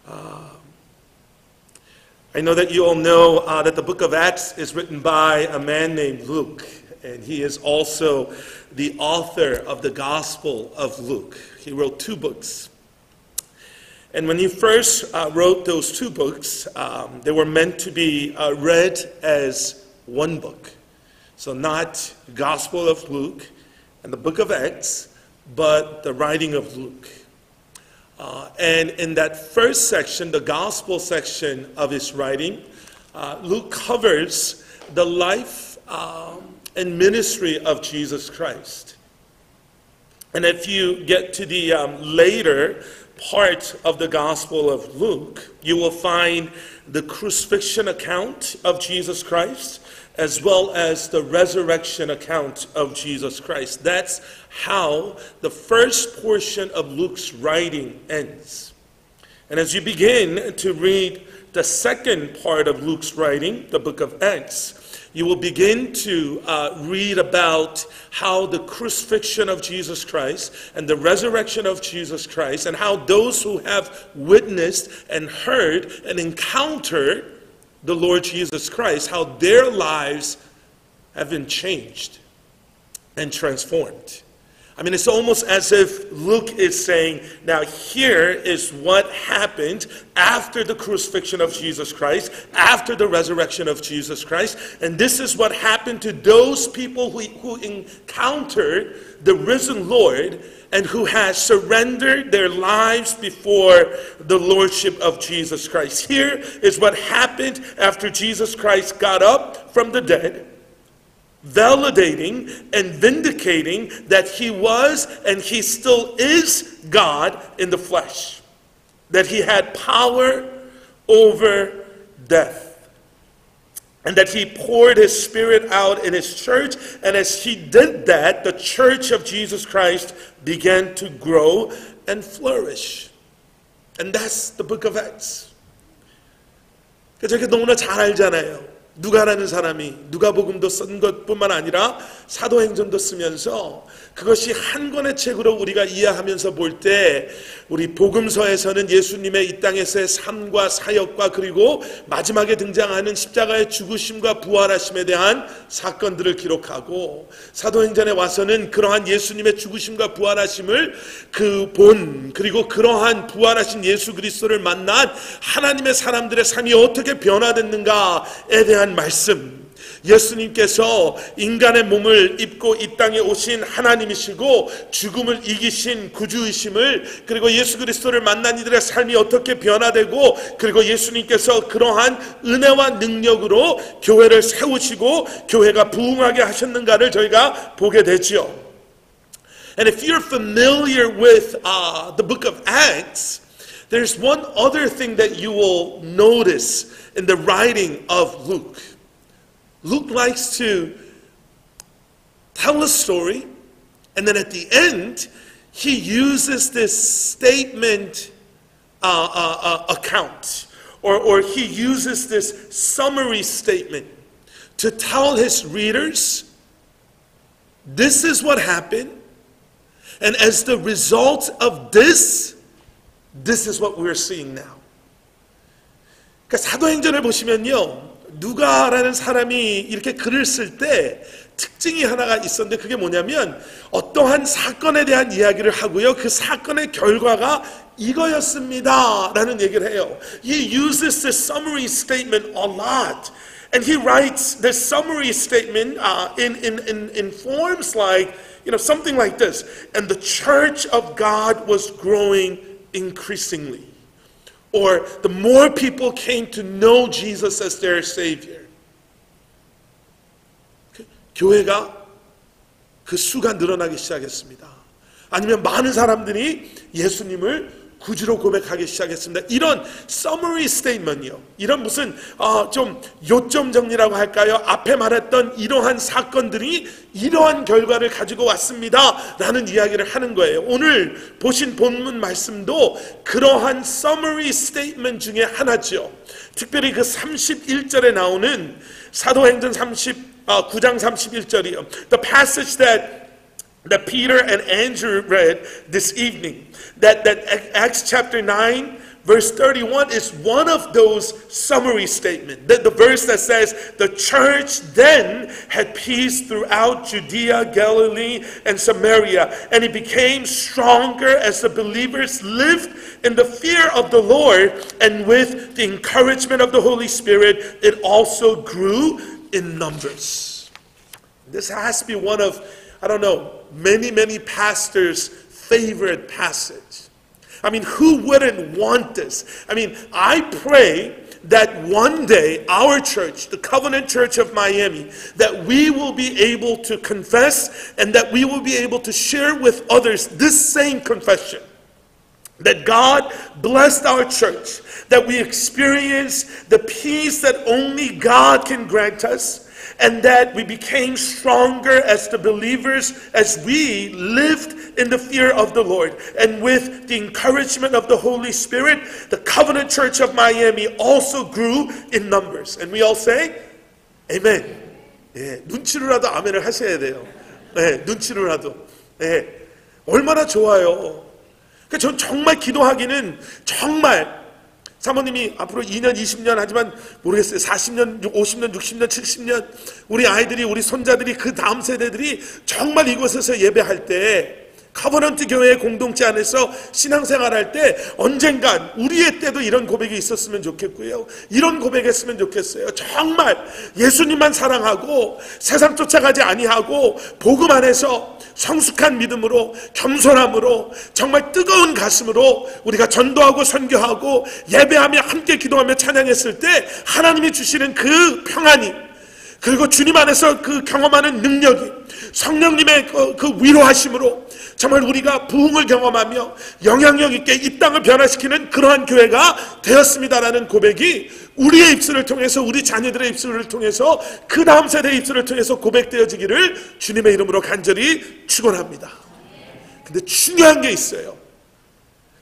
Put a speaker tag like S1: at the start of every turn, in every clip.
S1: I know that you all know that the book of Acts is written by a man named Luke, and he is also the author of the Gospel of Luke. He wrote 2 books. And when he first wrote those 2 books, they were meant to be read as one book. So not Gospel of Luke and the book of Acts, but the writing of Luke. And in that first section, the gospel section of his writing, Luke covers the life and ministry of Jesus Christ. And if you get to the later part of the Gospel of Luke, you will find the crucifixion account of Jesus Christ as well as the resurrection account of Jesus Christ. That's how the first portion of Luke's writing ends. And as you begin to read the second part of Luke's writing, the book of Acts, you will begin to read about how the crucifixion of Jesus Christ and the resurrection of Jesus Christ, and how those who have witnessed and heard and encountered the Lord Jesus Christ, how their lives have been changed and transformed. I mean, it's almost as if Luke is saying, now here is what happened after the crucifixion of Jesus Christ, after the resurrection of Jesus Christ, and this is what happened to those people who encountered the risen Lord and who has surrendered their lives before the Lordship of Jesus Christ. Here is what happened after Jesus Christ got up from the dead, validating and vindicating that he was and he still is God in the flesh, that he had power over death, and that he poured his Spirit out in his church. And as he did that, the church of Jesus Christ began to grow and flourish. And that's the book of Acts. 저게 너무나 잘 알잖아요. 누가라는 사람이 누가복음도 쓴 것뿐만 아니라 사도행전도 쓰면서 그것이 한 권의 책으로 우리가 이해하면서 볼 때 우리 복음서에서는 예수님의 이 땅에서의 삶과 사역과 그리고 마지막에 등장하는 십자가의 죽으심과 부활하심에 대한 사건들을 기록하고, 사도행전에 와서는 그러한 예수님의 죽으심과 부활하심을 그리고 그러한 부활하신 예수 그리스도를 만난 하나님의 사람들의 삶이 어떻게 변화됐는가에 대한 말씀, 예수님께서 인간의 몸을 입고 이 땅에 오신 하나님이시고 죽음을 이기신 구주이심을, 그리고 예수 그리스도를 만난 이들의 삶이 어떻게 변화되고, 그리고 예수님께서 그러한 은혜와 능력으로 교회를 세우시고 교회가 부흥하게 하셨는가를 저희가 보게 되지요. And if you're familiar with the book of Acts, there's one other thing that you will notice in the writing of Luke. Luke likes to tell a story, and then at the end, he uses this statement account, or he uses this summary statement to tell his readers, this is what happened, and as the result of this is what we're seeing now. 그러니까 사도행전을 보시면요, 누가라는 사람이 이렇게 글을 쓸 때 특징이 하나가 있었는데, 그게 뭐냐면 어떠한 사건에 대한 이야기를 하고요, 그 사건의 결과가 이거였습니다 라는 얘기를 해요. He uses this summary statement a lot, and he writes this summary statement in forms like, something like this: and the church of God was growing increasingly. Or the more people came to know Jesus as their Savior. 교회가 그 수가 늘어나기 시작했습니다. 아니면 많은 사람들이 예수님을 구주로 고백하기 시작했습니다. 이런 summary statement이요. 이런 무슨 좀 요점 정리라고 할까요? 앞에 말했던 이러한 사건들이 이러한 결과를 가지고 왔습니다 라는 이야기를 하는 거예요. 오늘 보신 본문 말씀도 그러한 summary statement 중에 하나죠. 특별히 그 31절에 나오는 사도행전 9장 31절이요. The passage that Peter and Andrew read this evening. That Acts chapter 9 Verse 31 is one of those summary statements. The verse that says, the church then had peace throughout Judea, Galilee, and Samaria, and it became stronger as the believers lived in the fear of the Lord, and with the encouragement of the Holy Spirit, it also grew in numbers. This has to be one of, I don't know, many pastors' favorite passage. I mean, who wouldn't want this? I mean, I pray that one day our church, the Covenant Church of Miami, that we will be able to confess and that we will be able to share with others this same confession. That God blessed our church, that we experience the peace that only God can grant us, and that we became stronger as the believers as we lived in the fear of the Lord. And with the encouragement of the Holy Spirit, the Covenant Church of Miami also grew in numbers. And we all say, Amen. 예, 눈치로라도 아멘을 하셔야 돼요. 예, 눈치로라도. 예, 얼마나 좋아요. 그러니까 전 정말 기도하기는 정말 사모님이 앞으로 2년, 20년 하지만 모르겠어요. 40년, 50년, 60년, 70년 우리 아이들이, 우리 손자들이, 그 다음 세대들이 정말 이곳에서 예배할 때 커버넌트 교회 공동체 안에서 신앙생활할 때 언젠간 우리의 때도 이런 고백이 있었으면 좋겠고요. 이런 고백했으면 좋겠어요. 정말 예수님만 사랑하고 세상 쫓아가지 아니하고 복음 안에서 성숙한 믿음으로 겸손함으로 정말 뜨거운 가슴으로 우리가 전도하고 선교하고 예배하며 함께 기도하며 찬양했을 때 하나님이 주시는 그 평안이, 그리고 주님 안에서 그 경험하는 능력이, 성령님의 그 위로하심으로 정말 우리가 부흥을 경험하며 영향력 있게 이 땅을 변화시키는 그러한 교회가 되었습니다라는 고백이 우리의 입술을 통해서, 우리 자녀들의 입술을 통해서, 그 다음 세대의 입술을 통해서 고백되어지기를 주님의 이름으로 간절히 축원합니다. 근데 중요한 게 있어요.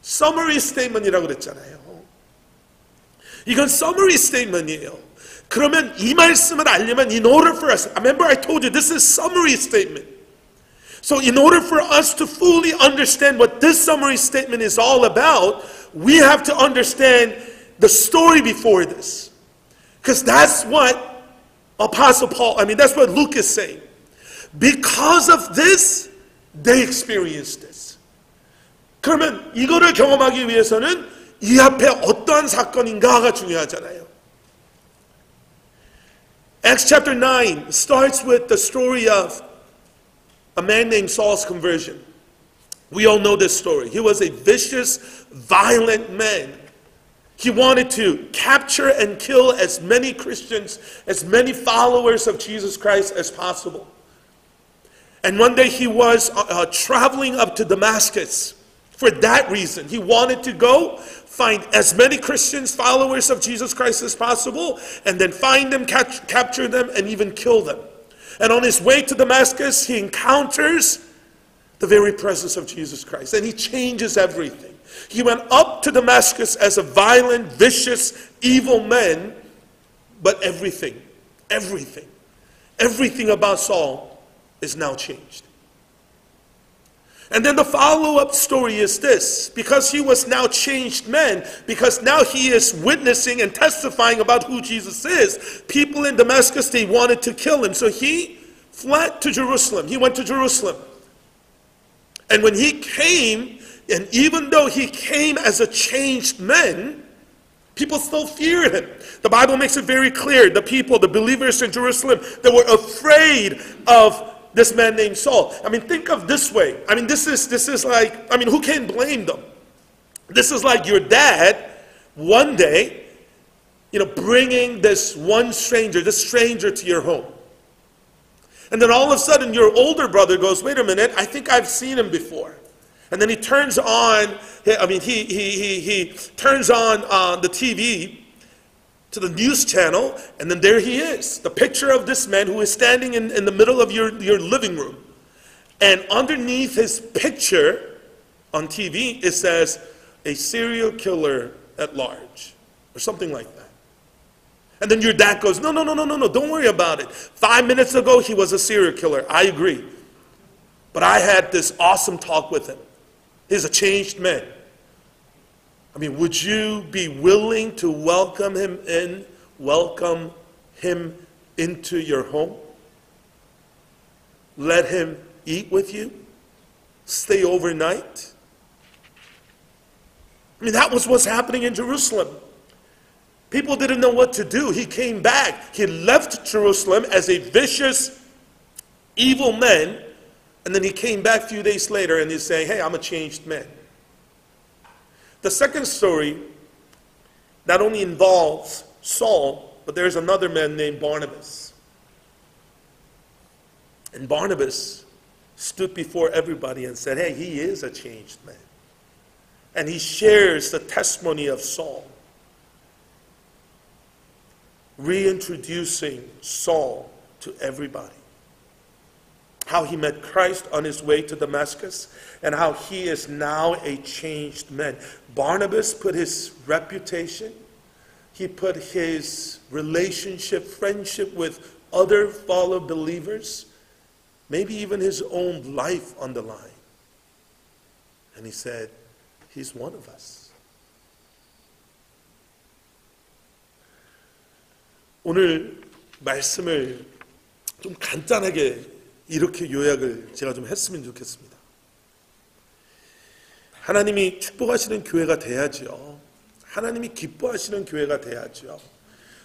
S1: Summary statement이라고 그랬잖아요. 이건 summary statement이에요. 그러면 이 말씀을 알려면 in order for us, remember I told you this is summary statement. So in order for us to fully understand what this summary statement is all about, we have to understand the story before this. Because that's what Apostle Paul, that's what Luke is saying. Because of this, they experienced this. 그러면 이거를 경험하기 위해서는 이 앞에 어떠한 사건인가가 중요하잖아요. Acts chapter 9 starts with the story of a man named Saul's conversion. We all know this story. He was a vicious, violent man. He wanted to capture and kill as many Christians, as many followers of Jesus Christ as possible. And one day he was traveling up to Damascus. For that reason, he wanted to go find as many Christians, followers of Jesus Christ as possible, and then find them, capture them, and even kill them. And on his way to Damascus, he encounters the very presence of Jesus Christ, and he changes everything. He went up to Damascus as a violent, vicious, evil man, but everything about Saul is now changed. And then the follow-up story is this. Because he was now changed man, because now he is witnessing and testifying about who Jesus is, people in Damascus, they wanted to kill him. So he fled to Jerusalem. He went to Jerusalem. And when he came, and even though he came as a changed man, people still feared him. The Bible makes it very clear. The people, the believers in Jerusalem, they were afraid of this man named Saul. Think of this way. This is like, who can blame them? This is like your dad one day, bringing this stranger to your home. And then all of a sudden your older brother goes, wait a minute, I think I've seen him before. And then he turns on, he turns on the TV to the news channel, and then there he is, the picture of this man who is standing in the middle of your living room. And underneath his picture on TV, it says, a serial killer at large, or something like that. And then your dad goes, no, don't worry about it. 5 minutes ago, he was a serial killer. I agree. But I had this awesome talk with him. He's a changed man. I mean, would you be willing to welcome him into your home? Let him eat with you? Stay overnight? I mean, that was what's happening in Jerusalem. People didn't know what to do. He came back. He left Jerusalem as a vicious, evil man, and then he came back a few days later and he's saying, hey, I'm a changed man. The second story not only involves Saul, but there's another man named Barnabas. And Barnabas stood before everybody and said, hey, he is a changed man. And he shares the testimony of Saul, reintroducing Saul to everybody. How he met Christ on his way to Damascus, and how he is now a changed man. Barnabas put his reputation, he put his relationship, friendship with other fellow believers, maybe even his own life on the line. And he said, he's one of us. 오늘 말씀을 좀 간단하게 이렇게 요약을 제가 좀 했으면 좋겠습니다. 하나님이 축복하시는 교회가 돼야죠. 하나님이 기뻐하시는 교회가 돼야죠.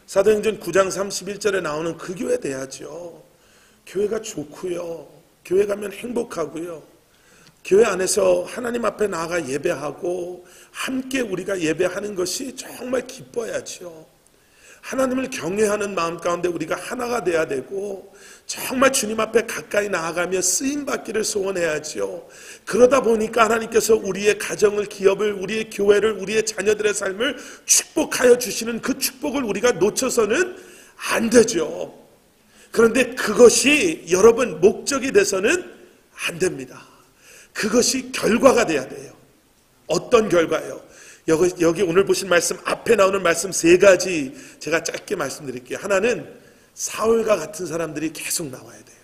S1: 사도행전 9장 31절에 나오는 그 교회 돼야죠. 교회가 좋고요. 교회 가면 행복하고요. 교회 안에서 하나님 앞에 나아가 예배하고 함께 우리가 예배하는 것이 정말 기뻐야죠. 하나님을 경외하는 마음 가운데 우리가 하나가 돼야 되고 정말 주님 앞에 가까이 나아가며 쓰임받기를 소원해야죠. 그러다 보니까 하나님께서 우리의 가정을, 기업을, 우리의 교회를, 우리의 자녀들의 삶을 축복하여 주시는 그 축복을 우리가 놓쳐서는 안 되죠. 그런데 그것이 여러분 목적이 돼서는 안 됩니다. 그것이 결과가 돼야 돼요. 어떤 결과예요? 여기 오늘 보신 말씀 앞에 나오는 말씀 세 가지 제가 짧게 말씀드릴게요. 하나는 사울과 같은 사람들이 계속 나와야 돼요.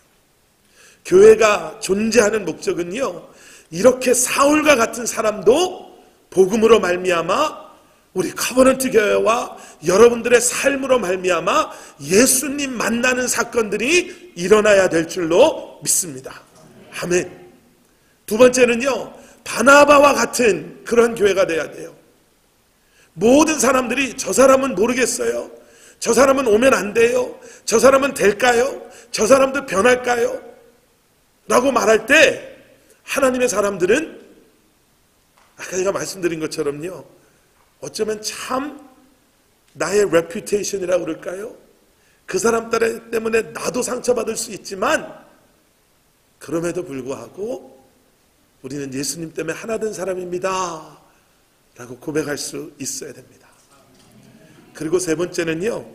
S1: 교회가 존재하는 목적은요, 이렇게 사울과 같은 사람도 복음으로 말미암아 우리 커버넌트 교회와 여러분들의 삶으로 말미암아 예수님 만나는 사건들이 일어나야 될 줄로 믿습니다. 아멘. 두 번째는요, 바나바와 같은 그런 교회가 돼야 돼요. 모든 사람들이 저 사람은 모르겠어요. 저 사람은 오면 안 돼요. 저 사람은 될까요? 저 사람도 변할까요? 라고 말할 때 하나님의 사람들은 아까 제가 말씀드린 것처럼요, 어쩌면 참 나의 reputation이라고 그럴까요? 그 사람 때문에 나도 상처받을 수 있지만 그럼에도 불구하고 우리는 예수님 때문에 하나 된 사람입니다 라고 고백할 수 있어야 됩니다. 그리고 세 번째는요,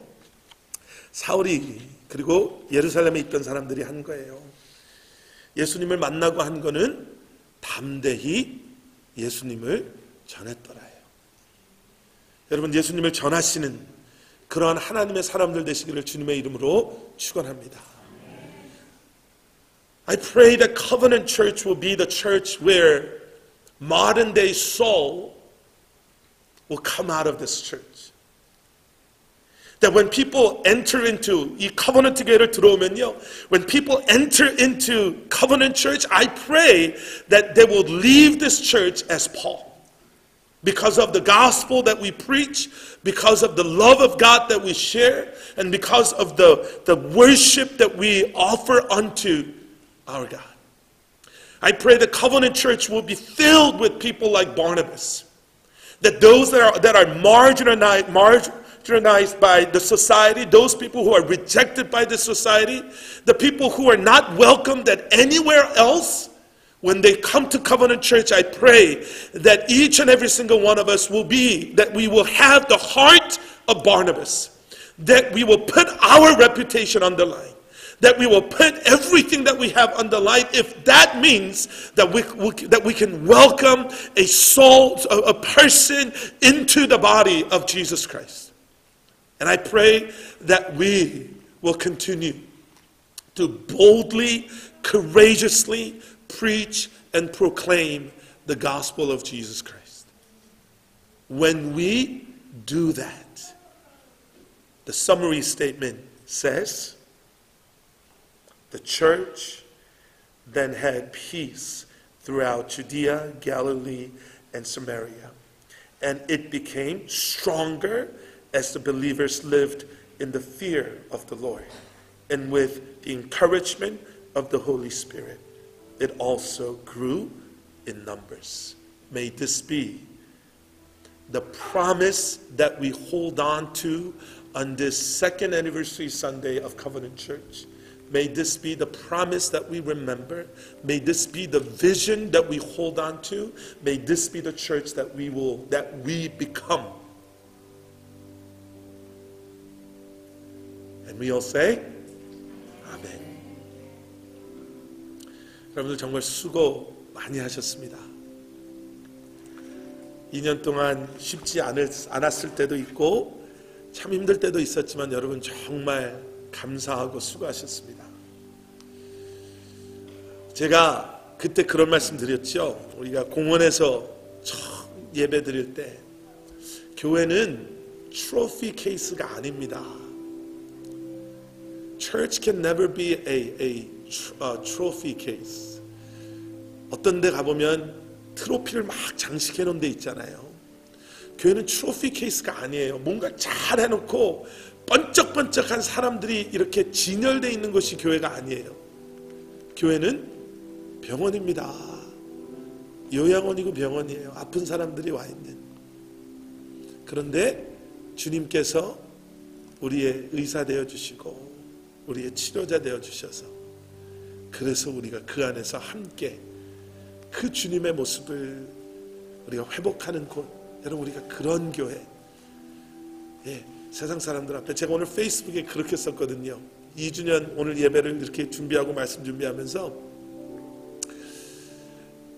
S1: 사울이 그리고 예루살렘에 있던 사람들이 한 거예요. 예수님을 만나고 한 거는 담대히 예수님을 전했더라요. 여러분, 예수님을 전하시는 그러한 하나님의 사람들 되시기를 주님의 이름으로 축원합니다. I pray that Covenant Church will be the church where modern day Saul will come out of this church. That when people enter into 이 covenant 교회를 들어오면요, when people enter into covenant church, I pray that they will leave this church as Paul. Because of the gospel that we preach, because of the love of God that we share, and because of the worship that we offer unto our God. I pray the covenant church will be filled with people like Barnabas. That those that are marginalized by the society, those people who are rejected by the society, the people who are not welcomed at anywhere else, when they come to Covenant Church, I pray that each and every single one of us that we will have the heart of Barnabas, that we will put our reputation on the line, that we will put everything that we have on the line, if that means that we can welcome a soul, a person into the body of Jesus Christ. And I pray that we will continue to boldly, courageously preach and proclaim the gospel of Jesus Christ. when we do that, the summary statement says, the church then had peace throughout Judea, Galilee, and Samaria. And it became stronger as the believers lived in the fear of the Lord. And with the encouragement of the Holy Spirit, it also grew in numbers. May this be the promise that we hold on to on this second anniversary Sunday of Covenant Church. May this be the promise that we remember. May this be the vision that we hold on to. May this be the church that we become. And we all say, 아멘. 여러분들 정말 수고 많이 하셨습니다. 2년 동안 쉽지 않았을 때도 있고 참 힘들 때도 있었지만 여러분 정말 감사하고 수고하셨습니다. 제가 그때 그런 말씀 드렸죠. 우리가 공원에서 처음 예배 드릴 때 교회는 트로피 케이스가 아닙니다. Church can never be a trophy case. 어떤 데 가보면 트로피를 막 장식해 놓은 데 있잖아요. 교회는 트로피 케이스가 아니에요. 뭔가 잘 해놓고 번쩍번쩍한 사람들이 이렇게 진열되어 있는 것이 교회가 아니에요. 교회는 병원입니다. 요양원이고 병원이에요. 아픈 사람들이 와 있는. 그런데 주님께서 우리의 의사 되어주시고 우리의 치료자 되어주셔서 그래서 우리가 그 안에서 함께 그 주님의 모습을 우리가 회복하는 곳. 여러분 우리가 그런 교회. 세상 사람들 앞에 제가 오늘 페이스북에 그렇게 썼거든요. 2주년 오늘 예배를 이렇게 준비하고 말씀 준비하면서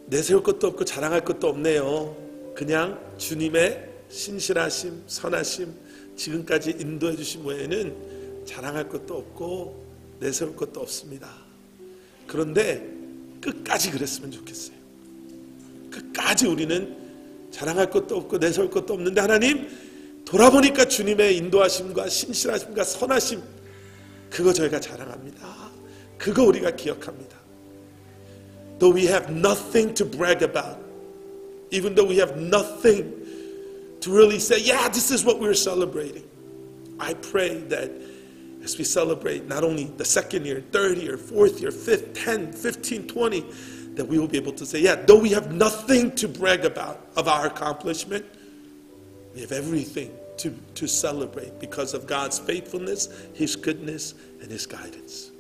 S1: 내세울 것도 없고 자랑할 것도 없네요. 그냥 주님의 신실하심, 선하심, 지금까지 인도해 주신 외에는 자랑할 것도 없고 내세울 것도 없습니다. 그런데 끝까지 그랬으면 좋겠어요. 끝까지 우리는 자랑할 것도 없고 내세울 것도 없는데 하나님 돌아보니까 주님의 인도하심과 신실하심과 선하심 그거 저희가 자랑합니다. 그거 우리가 기억합니다. Though we have nothing to brag about, even though we have nothing to really say, yeah, this is what we're celebrating. I pray that as we celebrate not only the second year, third year, fourth year, fifth, 10, 15, 20, that we will be able to say, yeah, though we have nothing to brag about of our accomplishment, we have everything to celebrate because of God's faithfulness, His goodness, and His guidance.